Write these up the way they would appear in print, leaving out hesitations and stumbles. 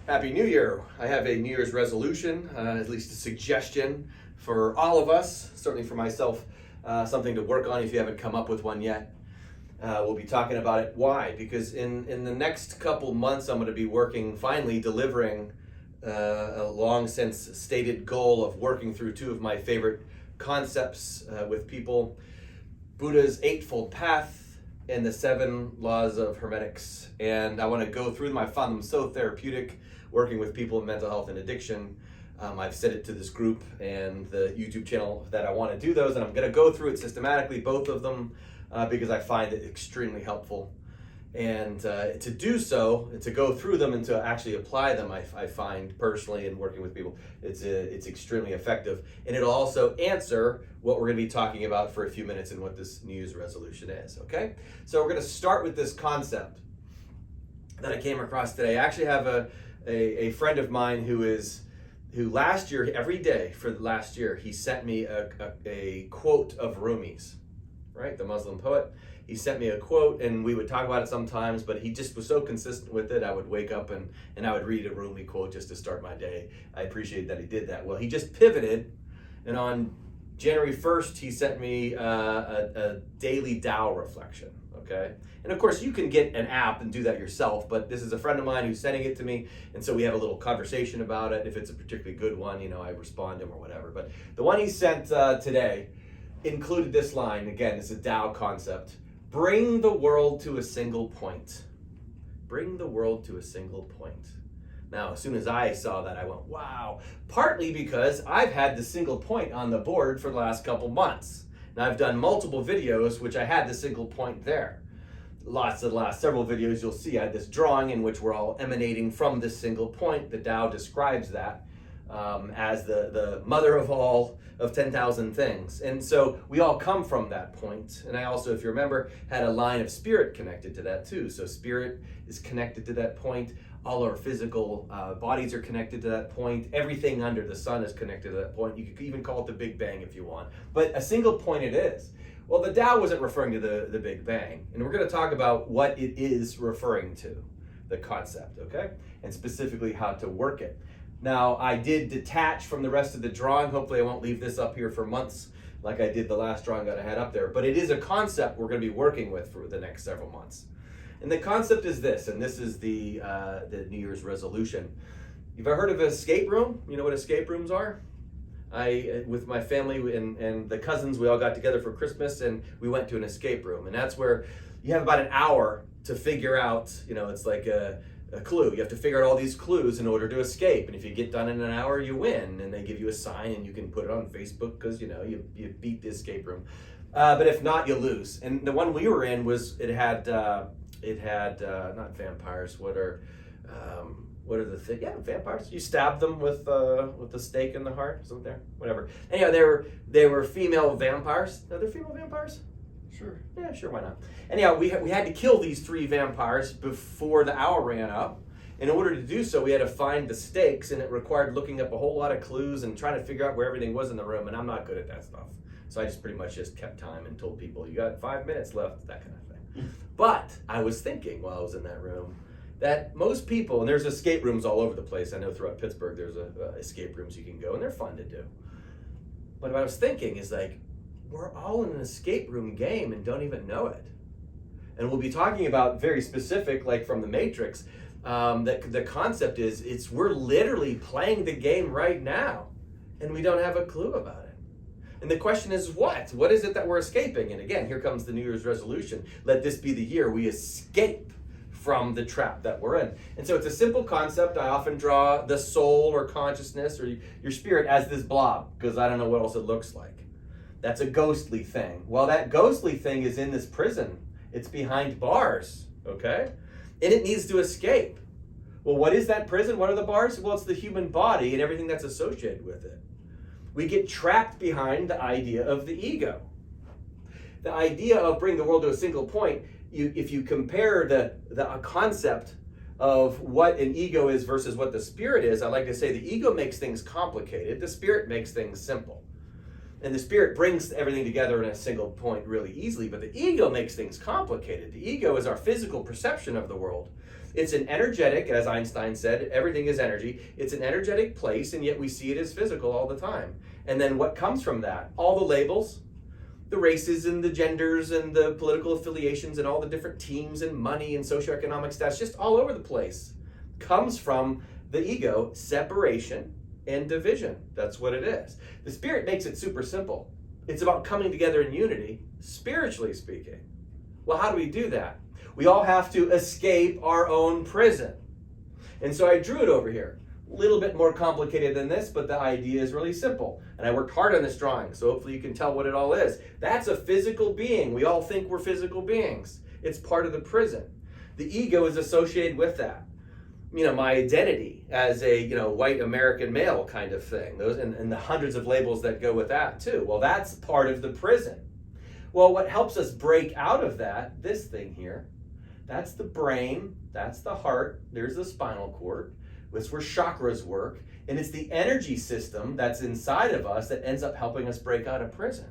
Happy New Year. I have a New Year's resolution, at least a suggestion for all of us, certainly for myself, something to work on if you haven't come up with one yet. We'll be talking about it. Why? Because in the next couple months, I'm going to be finally delivering a long since stated goal of working through two of my favorite concepts with people: Buddha's Eightfold Path and the 7 Laws of Hermeneutics. And I want to go through them. I found them so therapeutic working with people in mental health and addiction. I've said it to this group and the YouTube channel that I want to do those, and I'm going to go through it systematically, both of them, because I find it extremely helpful. And to do so, to go through them and to actually apply them, I find personally in working with people, it's extremely effective. And it'll also answer what we're going to be talking about for a few minutes and what this New Year's resolution is, okay? So we're going to start with this concept that I came across today. I actually have a friend of mine who last year, every day for last year, he sent me a quote of Rumi's, right? The Muslim poet. He sent me a quote, and we would talk about it sometimes, but he just was so consistent with it. I would wake up and I would read a Rumi quote just to start my day. I appreciate that he did that. Well, he just pivoted, and on January 1st, he sent me a daily Tao reflection, okay? And of course, you can get an app and do that yourself, but this is a friend of mine who's sending it to me, and so we have a little conversation about it. If it's a particularly good one, I respond to him or whatever. But the one he sent today included this line. Again, it's a Tao concept. Bring the world to a single point. Bring the world to a single point. Now, as soon as I saw that, I went, wow. Partly because I've had the single point on the board for the last couple months. And I've done multiple videos, which I had the single point there. Lots of the last several videos, you'll see I had this drawing in which we're all emanating from this single point. The Tao describes that as the mother of all of 10,000 things. And so we all come from that point. And I also, if you remember, had a line of spirit connected to that too. So spirit is connected to that point. All our physical bodies are connected to that point. Everything under the sun is connected to that point. You could even call it the Big Bang if you want. But a single point it is. Well, the Tao wasn't referring to the Big Bang. And we're going to talk about what it is referring to, the concept, okay? And specifically how to work it. Now, I did detach from the rest of the drawing. Hopefully I won't leave this up here for months like I did the last drawing that I had up there. But it is a concept we're going to be working with for the next several months. And the concept is this, and this is the New Year's resolution. You've ever heard of an escape room? You know what escape rooms are? With my family and the cousins, we all got together for Christmas and we went to an escape room. And that's where you have about an hour to figure out, it's like a clue. You have to figure out all these clues in order to escape. And if you get done in an hour, you win. And they give you a sign and you can put it on Facebook because, you beat the escape room. But if not, you lose. And the one we were in it had not vampires. What are the things? Yeah, vampires. You stab them with the stake in the heart. Isn't there? Whatever. Anyhow, they were female vampires. Are there female vampires? Sure. Yeah, sure, why not? Anyhow, we had to kill these 3 vampires before the hour ran up. In order to do so, we had to find the stakes, and it required looking up a whole lot of clues and trying to figure out where everything was in the room, and I'm not good at that stuff. So I just pretty much just kept time and told people, you got 5 minutes left, that kind of thing. But I was thinking while I was in that room that most people, and there's escape rooms all over the place. I know throughout Pittsburgh there's escape rooms you can go, and they're fun to do. But what I was thinking is we're all in an escape room game and don't even know it. And we'll be talking about very specific, like from the Matrix, that the concept is we're literally playing the game right now and we don't have a clue about it. And the question is what? What is it that we're escaping? And again, here comes the New Year's resolution. Let this be the year we escape from the trap that we're in. And so it's a simple concept. I often draw the soul or consciousness or your spirit as this blob because I don't know what else it looks like. That's a ghostly thing. Well, that ghostly thing is in this prison. It's behind bars, okay? And it needs to escape. Well, what is that prison? What are the bars? Well, it's the human body and everything that's associated with it. We get trapped behind the idea of the ego. The idea of bringing the world to a single point, if you compare the concept of what an ego is versus what the spirit is, I like to say the ego makes things complicated. The spirit makes things simple. And the spirit brings everything together in a single point really easily, but the ego makes things complicated. The ego is our physical perception of the world. It's an energetic, as Einstein said, everything is energy. It's an energetic place, and yet we see it as physical all the time. And then what comes from that? All the labels, the races and the genders and the political affiliations and all the different teams and money and socioeconomic status, just all over the place, comes from the ego, separation and division. That's what it is. The Spirit makes it super simple. It's about coming together in unity, spiritually speaking. Well, how do we do that? We all have to escape our own prison. And so I drew it over here. A little bit more complicated than this, but the idea is really simple. And I worked hard on this drawing, so hopefully you can tell what it all is. That's a physical being. We all think we're physical beings. It's part of the prison. The ego is associated with that. My identity as a, white American male kind of thing. Those and the hundreds of labels that go with that too. Well, that's part of the prison. Well, what helps us break out of that, this thing here, that's the brain, that's the heart, there's the spinal cord. It's where chakras work, and it's the energy system that's inside of us that ends up helping us break out of prison.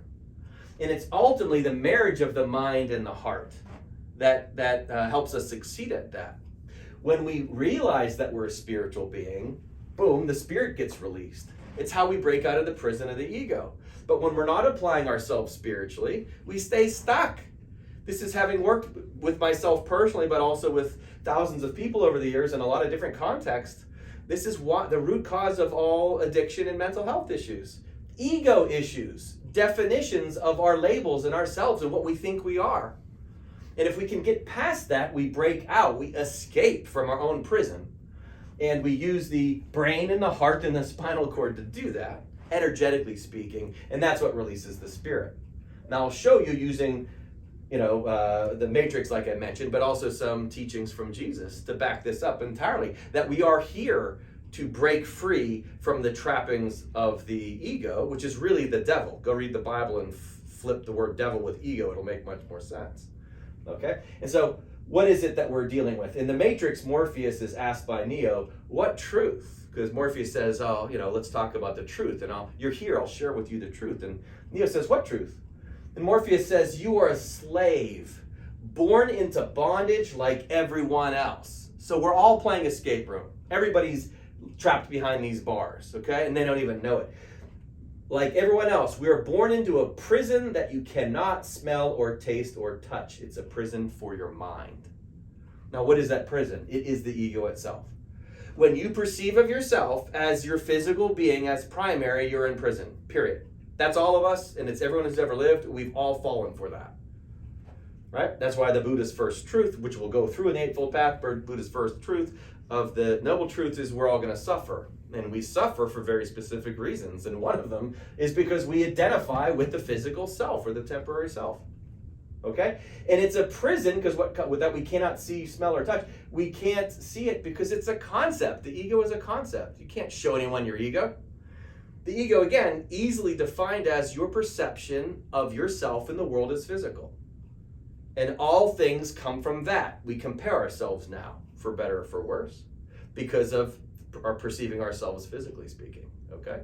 And it's ultimately the marriage of the mind and the heart that helps us succeed at that. When we realize that we're a spiritual being, boom, the spirit gets released. It's how we break out of the prison of the ego. But when we're not applying ourselves spiritually, we stay stuck. This is having worked with myself personally, but also with thousands of people over the years in a lot of different contexts. This is what the root cause of all addiction and mental health issues. Ego issues, definitions of our labels and ourselves and what we think we are. And if we can get past that, we break out, we escape from our own prison. And we use the brain and the heart and the spinal cord to do that, energetically speaking, and that's what releases the spirit. Now I'll show you using the matrix like I mentioned, but also some teachings from Jesus to back this up entirely, that we are here to break free from the trappings of the ego, which is really the devil. Go read the Bible and flip the word devil with ego. It'll make much more sense. Okay? And so what is it that we're dealing with? In the Matrix, Morpheus is asked by Neo, what truth? Because Morpheus says, let's talk about the truth. And you're here, I'll share with you the truth. And Neo says, what truth? And Morpheus says, you are a slave, born into bondage like everyone else. So we're all playing escape room. Everybody's trapped behind these bars, okay? And they don't even know it. Like everyone else, we are born into a prison that you cannot smell or taste or touch. It's a prison for your mind. Now, what is that prison? It is the ego itself. When you perceive of yourself as your physical being, as primary, you're in prison, period. That's all of us, and it's everyone who's ever lived. We've all fallen for that, right? That's why the Buddha's first truth, which we'll go through in the Eightfold Path, Buddha's first truth of the Noble Truth is we're all going to suffer. And we suffer for very specific reasons. And one of them is because we identify with the physical self or the temporary self. Okay? And it's a prison because that we cannot see, smell, or touch. We can't see it because it's a concept. The ego is a concept. You can't show anyone your ego. The ego, again, easily defined as your perception of yourself in the world as physical. And all things come from that. We compare ourselves now, for better or for worse, because of our perceiving ourselves physically speaking, okay?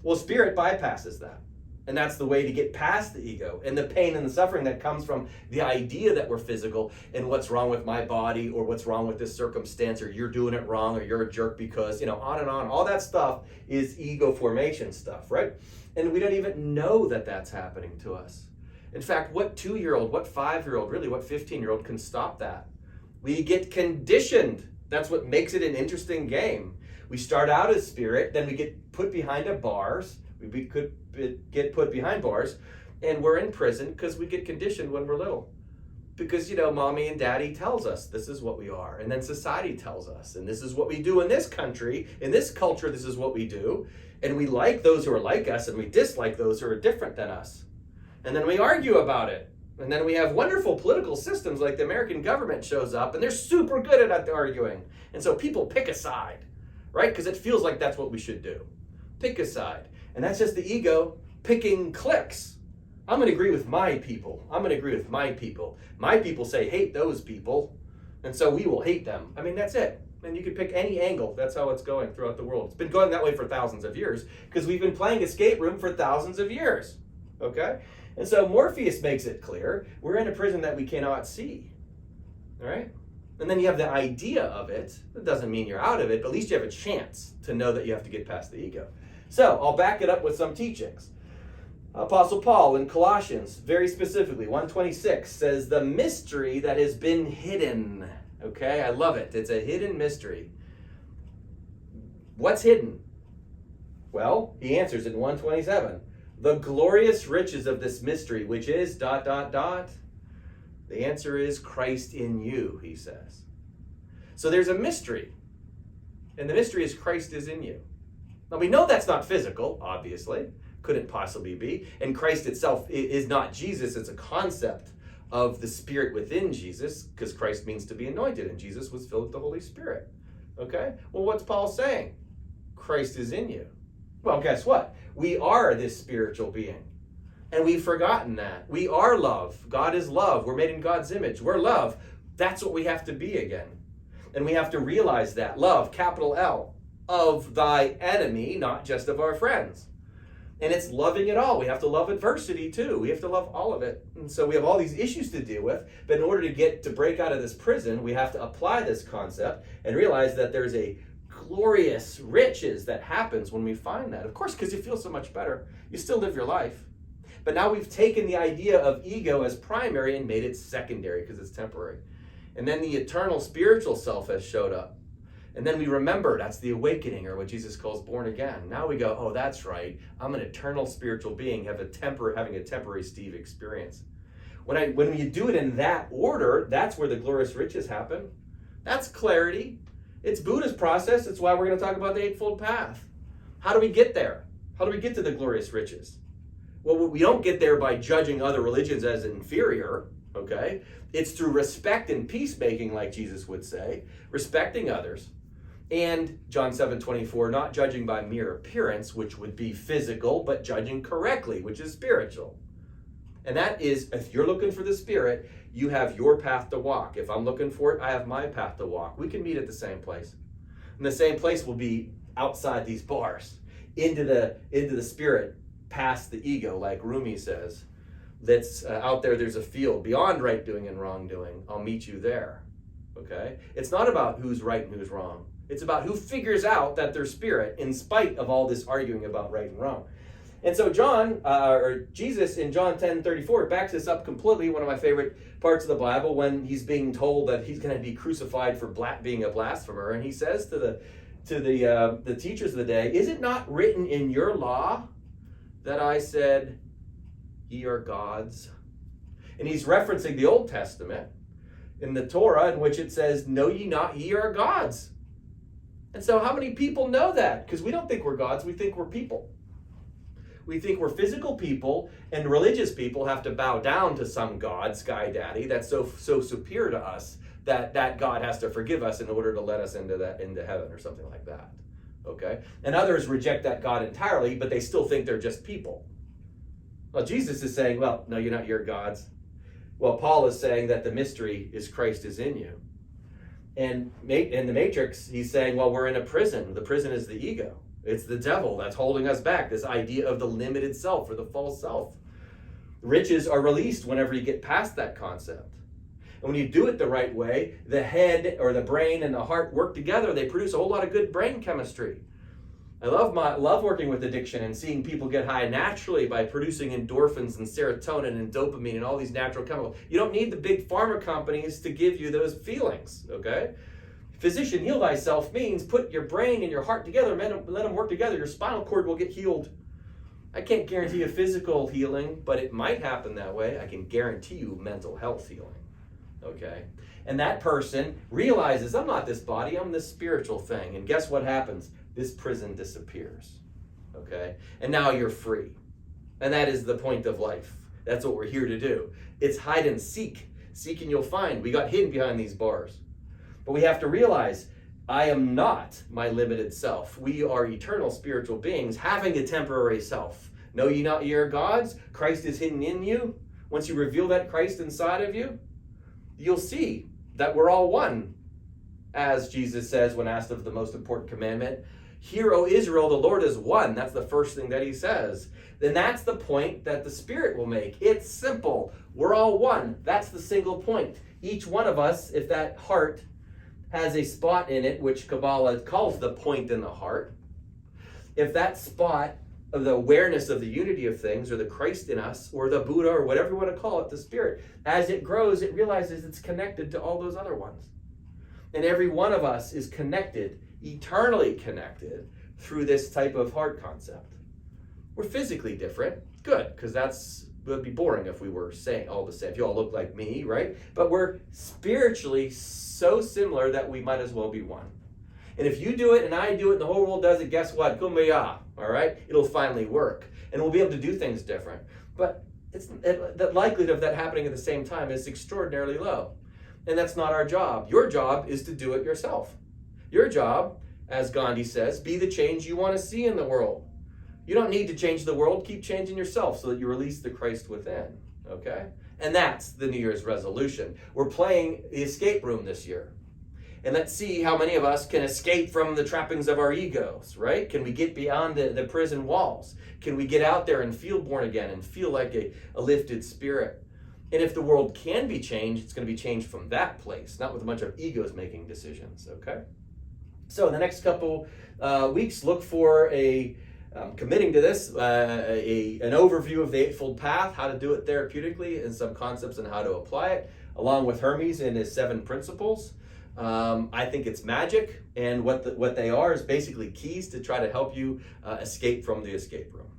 Well, spirit bypasses that. And that's the way to get past the ego and the pain and the suffering that comes from the idea that we're physical and what's wrong with my body or what's wrong with this circumstance or you're doing it wrong or you're a jerk because, on and on. All that stuff is ego formation stuff, right? And we don't even know that that's happening to us. In fact, what 2-year-old, what 5-year-old, really what 15-year-old can stop that? We get conditioned. That's what makes it an interesting game. We start out as spirit, then we get put behind bars. We could get put behind bars, and we're in prison because we get conditioned when we're little. Because, mommy and daddy tells us this is what we are, and then society tells us, and this is what we do in this country, in this culture, this is what we do, and we like those who are like us, and we dislike those who are different than us. And then we argue about it. And then we have wonderful political systems like the American government shows up, and they're super good at arguing. And so people pick a side, right? Because it feels like that's what we should do. Pick a side. And that's just the ego picking cliques. I'm going to agree with my people. I'm going to agree with my people. My people say hate those people, and so we will hate them. I mean, that's it. And you can pick any angle. That's how it's going throughout the world. It's been going that way for thousands of years because we've been playing escape room for thousands of years. Okay? And so Morpheus makes it clear we're in a prison that we cannot see. All right? And then you have the idea of it. That doesn't mean you're out of it, but at least you have a chance to know that you have to get past the ego. So I'll back it up with some teachings. Apostle Paul in Colossians, very specifically, 1:26, says, the mystery that has been hidden. Okay, I love it. It's a hidden mystery. What's hidden? Well, he answers in 1:27. The glorious riches of this mystery, which is ... The answer is Christ in you, he says. So there's a mystery. And the mystery is Christ is in you. Now we know that's not physical, obviously. Couldn't possibly be. And Christ itself is not Jesus. It's a concept of the Spirit within Jesus, because Christ means to be anointed, and Jesus was filled with the Holy Spirit. Okay? Well, what's Paul saying? Christ is in you. Well, guess what? We are this spiritual being. And we've forgotten that. We are love. God is love. We're made in God's image. We're love. That's what we have to be again. And we have to realize that. Love, capital L, of thy enemy, not just of our friends. And it's loving it all. We have to love adversity too. We have to love all of it. And so we have all these issues to deal with. But in order to break out of this prison, we have to apply this concept and realize that there's a glorious riches that happens when we find that. Of course, because you feel so much better. You still live your life. But now we've taken the idea of ego as primary and made it secondary because it's temporary. And then the eternal spiritual self has showed up. And then we remember that's the awakening, or what Jesus calls born again. Now we go, oh, that's right. I'm an eternal spiritual being, having a temporary Steve experience. When you do it in that order, that's where the glorious riches happen. That's clarity. It's Buddha's process. It's why we're going to talk about the Eightfold Path. How do we get there? How do we get to the glorious riches? Well, we don't get there by judging other religions as inferior, okay? It's through respect and peacemaking, like Jesus would say, respecting others. And John 7:24, not judging by mere appearance, which would be physical, but judging correctly, which is spiritual. And that is, if you're looking for the Spirit, you have your path to walk. If I'm looking for it, I have my path to walk. We can meet at the same place. And the same place will be outside these bars, into the Spirit, past the ego, like Rumi says. That's out there, there's a field beyond right doing and wrong doing. I'll meet you there. Okay? It's not about who's right and who's wrong. It's about who figures out that they're spirit in spite of all this arguing about right and wrong. And so Jesus in John 10:34 backs this up completely, one of my favorite parts of the Bible, when he's being told that he's going to be crucified for being a blasphemer. And he says to the teachers of the day, is it not written in your law that I said, ye are gods? And he's referencing the Old Testament in the Torah, in which it says, know ye not, ye are gods. And so how many people know that? Because we don't think we're gods, we think we're people. We think we're physical people, and religious people have to bow down to some god, Sky Daddy, that's so superior to us that God has to forgive us in order to let us into heaven or something like that. Okay? And others reject that God entirely, but they still think they're just people. Well, Jesus is saying, well, no, you're not your gods. Well, Paul is saying that the mystery is Christ is in you. And in the Matrix, he's saying, well, we're in a prison. The prison is the ego. It's the devil that's holding us back, this idea of the limited self or the false self. Riches are released whenever you get past that concept. And when you do it the right way, the head or the brain and the heart work together. They produce a whole lot of good brain chemistry. I love working with addiction and seeing people get high naturally by producing endorphins and serotonin and dopamine and all these natural chemicals. You don't need the big pharma companies to give you those feelings, okay? Physician, heal thyself means put your brain and your heart together, let them work together. Your spinal cord will get healed. I can't guarantee you physical healing, but it might happen that way. I can guarantee you mental health healing, okay? And that person realizes, I'm not this body, I'm this spiritual thing. And guess what happens? This prison disappears, okay? And now you're free. And that is the point of life. That's what we're here to do. It's hide and seek. Seek and you'll find. We got hidden behind these bars. But we have to realize, I am not my limited self. We are eternal spiritual beings having a temporary self. Know ye not ye are gods? Christ is hidden in you. Once you reveal that Christ inside of you, you'll see that we're all one. As Jesus says when asked of the most important commandment, hear, O Israel, the Lord is one. That's the first thing that he says. Then that's the point that the Spirit will make. It's simple. We're all one. That's the single point. each one of us, if that heart has a spot in it, which Kabbalah calls the point in the heart, if that spot of the awareness of the unity of things, or the Christ in us, or the Buddha, or whatever you want to call it, the spirit, as it grows, it realizes it's connected to all those other ones. And every one of us is connected, eternally connected, through this type of heart concept. We're physically different. Good, because it would be boring if we were saying all the same. If you all look like me, right? But we're spiritually so similar that we might as well be one. And if you do it and I do it and the whole world does it, guess what? Kumbaya, all right? It'll finally work. And we'll be able to do things different. But the likelihood of that happening at the same time is extraordinarily low. And that's not our job. Your job is to do it yourself. Your job, as Gandhi says, be the change you want to see in the world. You don't need to change the world. Keep changing yourself so that you release the Christ within, okay? And that's the New Year's resolution. We're playing the escape room this year. And let's see how many of us can escape from the trappings of our egos, right? Can we get beyond the prison walls? Can we get out there and feel born again and feel like a lifted spirit? And if the world can be changed, it's going to be changed from that place, not with a bunch of egos making decisions, okay? So in the next couple weeks, look for committing to this, an overview of the Eightfold Path, how to do it therapeutically, and some concepts on how to apply it, along with Hermes and his 7 principles. I think it's magic, and what they are is basically keys to try to help you escape from the escape room.